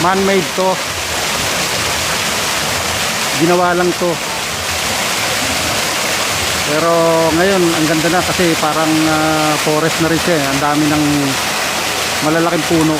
man-made to, ginawa lang to. Pero ngayon ang ganda na kasi parang forest na rin siya. Ang dami ng malalaking puno.